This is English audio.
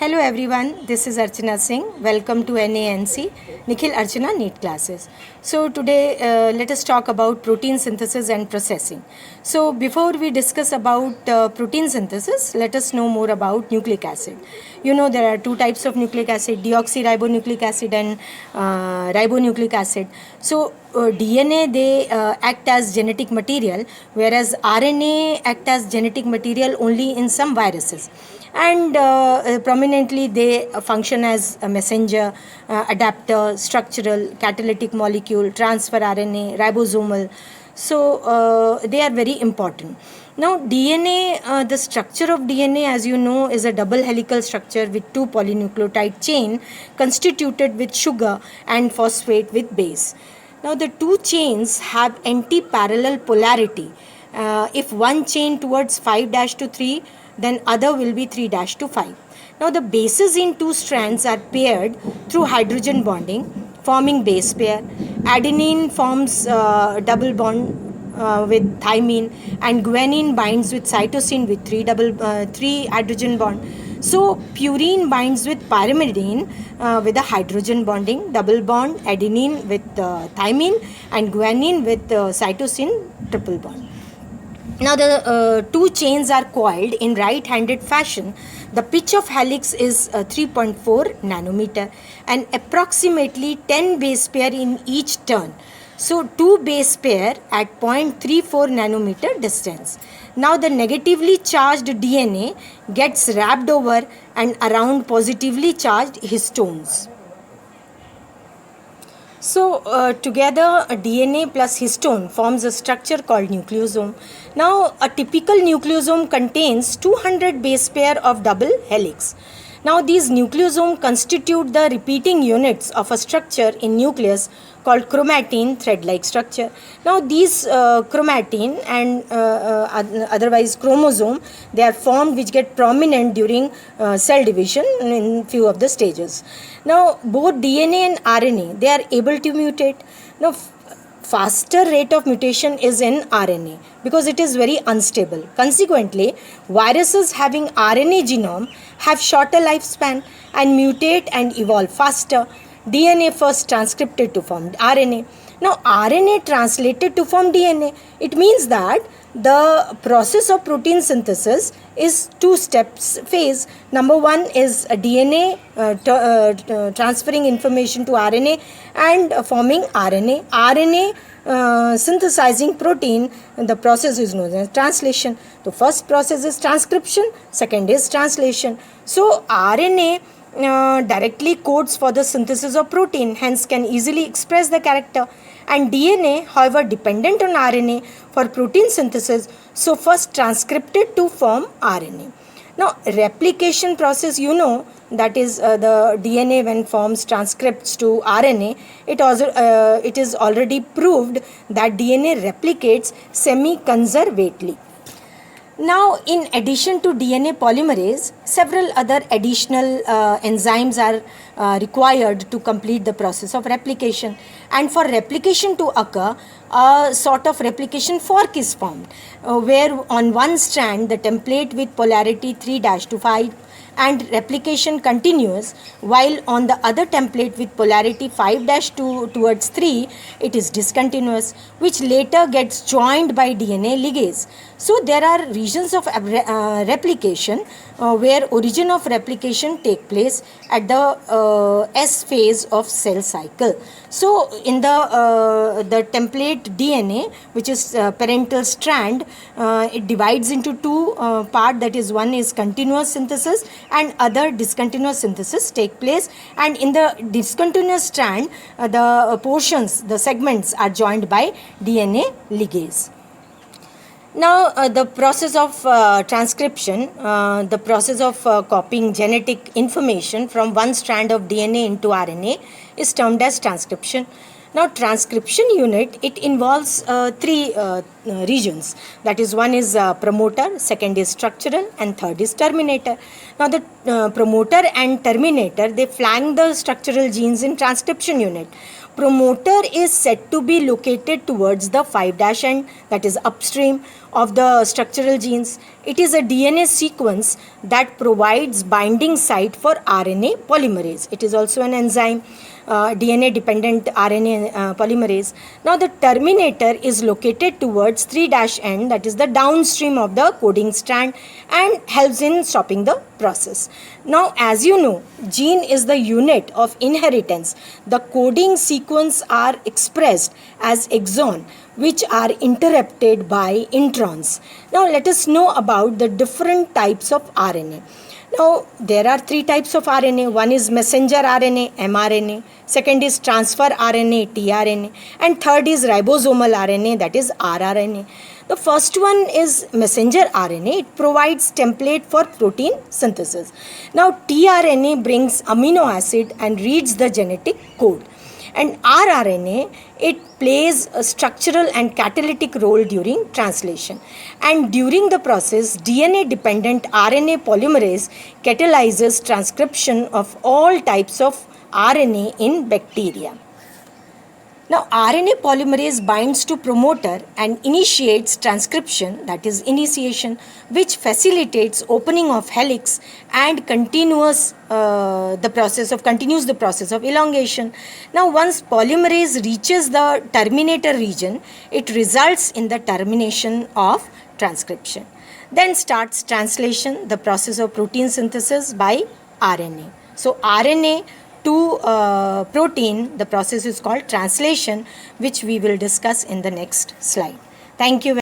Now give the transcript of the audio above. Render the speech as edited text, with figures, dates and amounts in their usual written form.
Hello everyone, this is Archana Singh. Welcome to NANC, Nikhil Archana NEET classes. So today let us talk about protein synthesis and processing. So before we discuss about protein synthesis, let us know more about nucleic acid. You know there are two types of nucleic acid, deoxyribonucleic acid and ribonucleic acid. So DNA they act as genetic material, whereas RNA act as genetic material only in some viruses, and prominently they function as a messenger, adapter, structural, catalytic molecule, transfer RNA, ribosomal. So they are very important. Now DNA, the structure of DNA, as you know, is a double helical structure with two polynucleotide chain constituted with sugar and phosphate with base. Now the two chains have anti-parallel polarity. If one chain towards 5' to 3, then other will be 3' to 5. Now the bases in two strands are paired through hydrogen bonding, forming base pair. Adenine forms double bond with thymine, and guanine binds with cytosine with three hydrogen bond. So purine binds with pyrimidine with a hydrogen bonding, double bond, adenine with thymine, and guanine with cytosine triple bond. Now the two chains are coiled in right-handed fashion. The pitch of helix is 3.4 nanometer and approximately 10 base pair in each turn. So two base pair at 0.34 nanometer distance. Now the negatively charged DNA gets wrapped over and around positively charged histones. So together DNA plus histone forms a structure called nucleosome. Now a typical nucleosome contains 200 base pair of double helix. Now these nucleosome constitute the repeating units of a structure in nucleus called chromatin thread-like structure. Now these chromatin and otherwise chromosome, they are formed which get prominent during cell division in few of the stages. Now both DNA and RNA, they are able to mutate. Now faster rate of mutation is in RNA because it is very unstable. Consequently, viruses having RNA genome have shorter lifespan and mutate and evolve faster. DNA first transcripted to form RNA. Now RNA translated to form DNA. It means that the process of protein synthesis is two steps phase. Number one is a DNA transferring information to RNA and forming RNA. RNA synthesizing protein, the process is known as translation. The first process is transcription, second is translation. So RNA directly codes for the synthesis of protein, hence can easily express the character, and DNA, however, dependent on RNA for protein synthesis, so first transcripted to form RNA. Now replication process, you know, that is the DNA when forms transcripts to RNA, it is already proved that DNA replicates semi-conservatively. Now, in addition to DNA polymerase, several other additional enzymes are required to complete the process of replication. And for replication to occur, a sort of replication fork is formed, where on one strand the template with polarity 3' to 5 and replication continues, while on the other template with polarity 5' towards 3, it is discontinuous, which later gets joined by DNA ligase. So there are regions of replication where origin of replication take place at the S phase of cell cycle. So in the template DNA, which is parental strand, it divides into two parts, that is, one is continuous synthesis and other discontinuous synthesis take place, and in the discontinuous strand the portions, the segments are joined by DNA ligase. Now the process of transcription, the process of copying genetic information from one strand of DNA into RNA is termed as transcription. Now transcription unit, it involves three regions, that is, one is promoter, second is structural, and third is terminator. Now the promoter and terminator, they flank the structural genes in transcription unit. Promoter is said to be located towards the 5' end, that is upstream, of the structural genes. It is a DNA sequence that provides binding site for RNA polymerase. It is also an enzyme, DNA dependent RNA polymerase. Now the terminator is located towards 3' that is the downstream of the coding strand, and helps in stopping the process. Now as you know, gene is the unit of inheritance. The coding sequence are expressed as exon, which are interrupted by introns. Now let us know about the different types of RNA. Now there are three types of RNA. One is messenger RNA, mRNA. Second is transfer RNA, tRNA. And third is ribosomal RNA, that is rRNA. The first one is messenger RNA. It provides template for protein synthesis. Now tRNA brings amino acid and reads the genetic code. And rRNA, it plays a structural and catalytic role during translation. And during the process, DNA-dependent RNA polymerase catalyzes transcription of all types of RNA in bacteria. Now, RNA polymerase binds to promoter and initiates transcription, that is initiation, which facilitates opening of helix and continues the process of elongation. Now, once polymerase reaches the terminator region, it results in the termination of transcription. Then starts translation, the process of protein synthesis by RNA. So, RNA to protein, the process is called translation, which we will discuss in the next slide. Thank you.